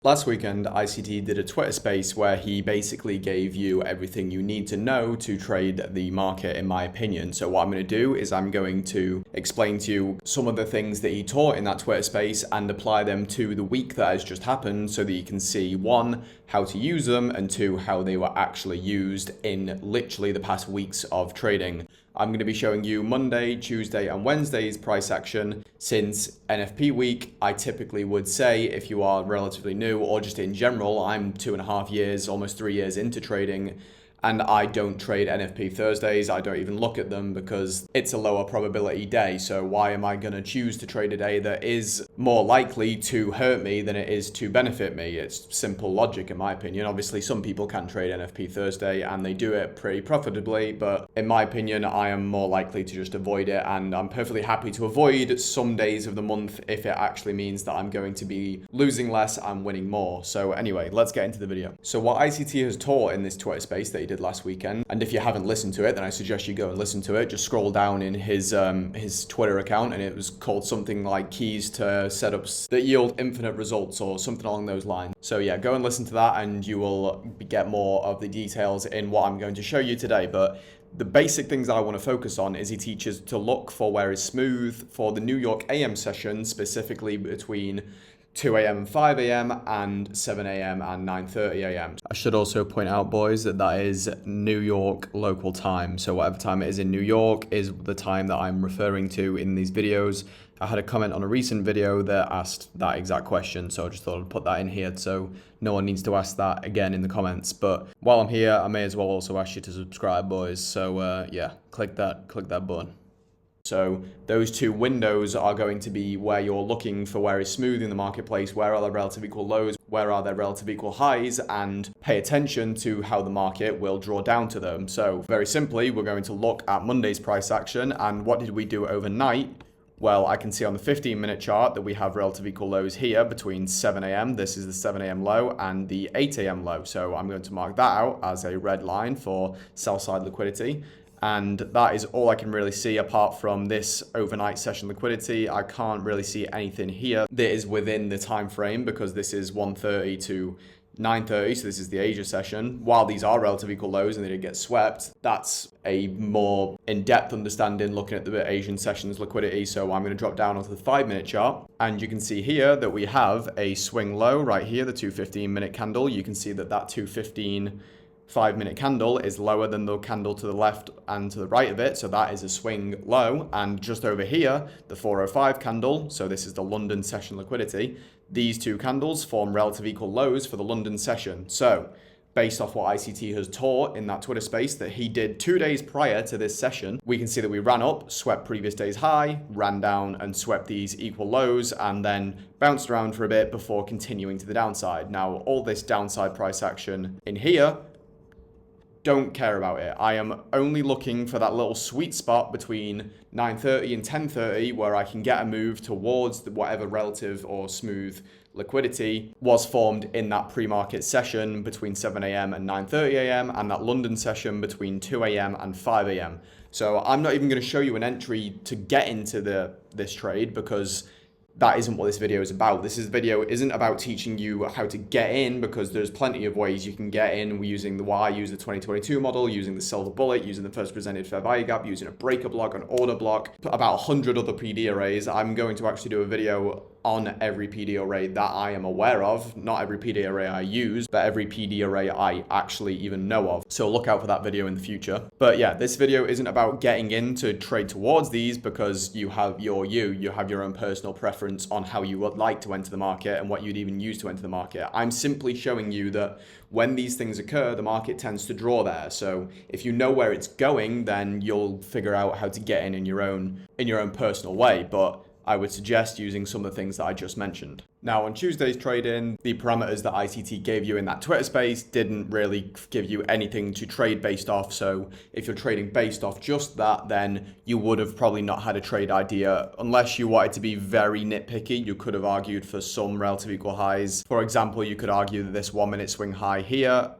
Last weekend, ICT did a Twitter space where he basically gave you everything you need to know to trade the market, in my opinion. So what I'm going to do is I'm going to explain to you some of the things that he taught in that Twitter space and apply them to the week that has just happened so that you can see, one, how to use them, and two, how they were actually used in literally the past weeks of trading. I'm going to be showing you Monday, Tuesday, and Wednesday's price action. Since NFP week, I typically would say, if you are relatively new or just in general, I'm 2.5 years, almost 3 years into trading, and I don't trade NFP Thursdays. I don't even look at them because it's a lower probability day. So why am I going to choose to trade a day that is more likely to hurt me than it is to benefit me? It's simple logic, in my opinion. Obviously, some people can trade NFP Thursday and they do it pretty profitably, but in my opinion, I am more likely to just avoid it, and I'm perfectly happy to avoid some days of the month if it actually means that I'm going to be losing less and winning more. So anyway, let's get into the video. So what ICT has taught in this Twitter space that he did last weekend, and if you haven't listened to it, then I suggest you go and listen to it. Just scroll down in his Twitter account, and it was called something like keys to setups that yield infinite results or something along those lines. So yeah, go and listen to that and you will get more of the details in what I'm going to show you today. But the basic things I want to focus on is he teaches to look for where is smooth for the New York AM session, specifically between 2 a.m. and 5 a.m. and 7 a.m. and 9:30 a.m. I should also point out, boys, that that is New York local time. So whatever time it is in New York is the time that I'm referring to in these videos. I had a comment on a recent video that asked that exact question, so I just thought I'd put that in here so no one needs to ask that again in the comments. But while I'm here, I may as well also ask you to subscribe, boys. So yeah, click that button. So those two windows are going to be where you're looking for where is smooth in the marketplace, where are there relative equal lows, where are there relative equal highs, and pay attention to how the market will draw down to them. So very simply, we're going to look at Monday's price action, and what did we do overnight? Well, I can see on the 15-minute chart that we have relative equal lows here between 7 a.m. This is the 7 a.m. low and the 8 a.m. low. So I'm going to mark that out as a red line for sell-side liquidity. And that is all I can really see apart from this overnight session liquidity. I can't really see anything here that is within the time frame because this is 1:30 to 9:30, so this is the Asia session. While these are relative equal lows and they did get swept, that's a more in-depth understanding looking at the Asian session's liquidity. So I'm going to drop down onto the 5-minute chart, and you can see here that we have a swing low right here, the 215-minute candle. You can see that that 215 5-minute candle is lower than the candle to the left and to the right of it, so that is a swing low. And just over here, the 405 candle, so this is the London session liquidity, these two candles form relative equal lows for the London session. So based off what ICT has taught in that Twitter space that he did 2 days prior to this session, we can see that we ran up, swept previous day's high, ran down and swept these equal lows, and then bounced around for a bit before continuing to the downside. Now, all this downside price action in here, don't care about it. I am only looking for that little sweet spot between 9:30 and 10:30 where I can get a move towards whatever relative or smooth liquidity was formed in that pre-market session between 7 a.m. and 9:30 a.m. and that London session between 2 a.m. and 5 a.m. So I'm not even going to show you an entry to get into this trade because that isn't what this video is about. This video isn't about teaching you how to get in because there's plenty of ways you can get in. We're using I use the 2022 model, using the silver bullet, using the first presented fair value gap, using a breaker block, an order block, about 100 other PD arrays. I'm going to actually do a video on every PD array that I am aware of, not every PD array I use, but every PD array I actually even know of. So look out for that video in the future. But yeah, this video isn't about getting in to trade towards these because you have your own personal preference on how you would like to enter the market and what you'd even use to enter the market. I'm simply showing you that when these things occur, the market tends to draw there. So if you know where it's going, then you'll figure out how to get in your own personal way. But I would suggest using some of the things that I just mentioned. Now, on Tuesday's trade-in, the parameters that ICT gave you in that Twitter space didn't really give you anything to trade based off. So if you're trading based off just that, then you would have probably not had a trade idea. Unless you wanted to be very nitpicky, you could have argued for some relative equal highs. For example, you could argue that this 1-minute swing high here,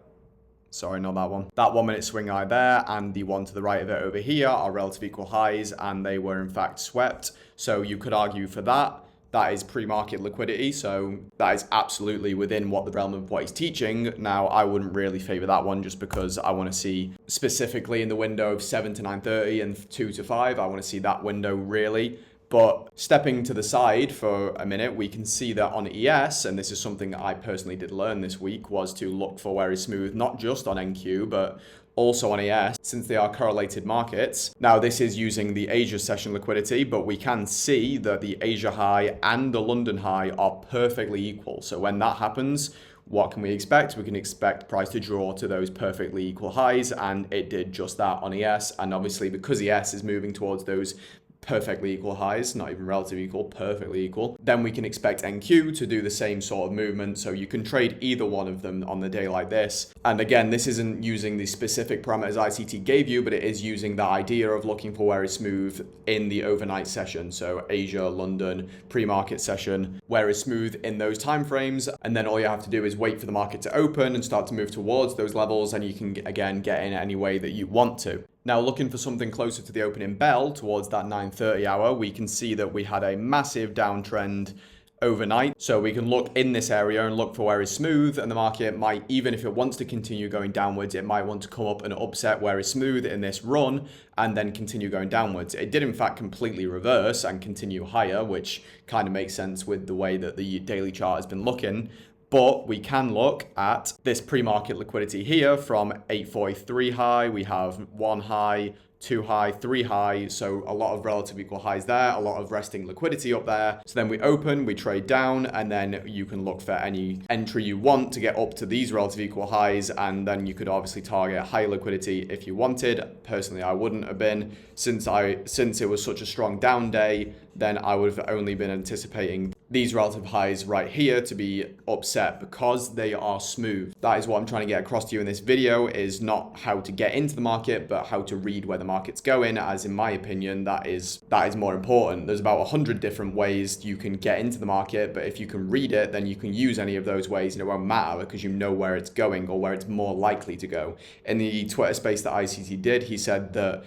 sorry, not that one. That 1-minute swing high there and the one to the right of it over here are relative equal highs, and they were in fact swept. So you could argue for that. That is pre-market liquidity, so that is absolutely within what the realm of what he's teaching. Now, I wouldn't really favor that one just because I want to see specifically in the window of 7 to 9:30 and 2 to 5, I want to see that window really. But stepping to the side for a minute, we can see that on ES, and this is something I personally did learn this week, was to look for where is smooth, not just on NQ, but also on ES, since they are correlated markets. Now, this is using the Asia session liquidity, but we can see that the Asia high and the London high are perfectly equal. So when that happens, what can we expect? We can expect price to draw to those perfectly equal highs, and it did just that on ES. And obviously, because ES is moving towards those perfectly equal highs, not even relatively equal, perfectly equal, then we can expect NQ to do the same sort of movement. So you can trade either one of them on the day like this. And again, this isn't using the specific parameters ICT gave you, but it is using the idea of looking for where is smooth in the overnight session. So Asia, London, pre-market session, where is smooth in those timeframes. And then all you have to do is wait for the market to open and start to move towards those levels. And you can, again, get in any way that you want to. Now, looking for something closer to the opening bell towards that 9:30 hour, we can see that we had a massive downtrend overnight. So we can look in this area and look for where is smooth, and the market might, even if it wants to continue going downwards, it might want to come up and upset where is smooth in this run and then continue going downwards. It did in fact completely reverse and continue higher, which kind of makes sense with the way that the daily chart has been looking. But we can look at this pre-market liquidity here from 843 high. We have 1 high, 2 high, 3 high. So a lot of relative equal highs there, a lot of resting liquidity up there. So then we open, we trade down, and then you can look for any entry you want to get up to these relative equal highs. And then you could obviously target high liquidity if you wanted. Personally, I wouldn't have been, since it was such a strong down day, then I would have only been anticipating these relative highs right here to be upset because they are smooth. That is what I'm trying to get across to you in this video, is not how to get into the market, but how to read where the market's going, as in my opinion, that is more important. There's about 100 different ways you can get into the market, but if you can read it, then you can use any of those ways and it won't matter because you know where it's going or where it's more likely to go. In the Twitter space that ICT did, he said that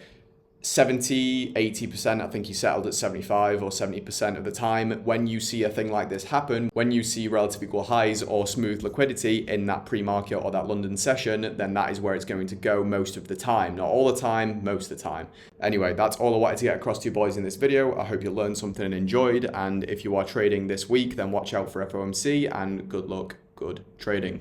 80%, I think he settled at 75 or 70% of the time. When you see a thing like this happen, when you see relative equal highs or smooth liquidity in that pre-market or that London session, then that is where it's going to go most of the time. Not all the time, most of the time. Anyway, that's all I wanted to get across to you boys in this video. I hope you learned something and enjoyed. And if you are trading this week, then watch out for FOMC and good luck, good trading.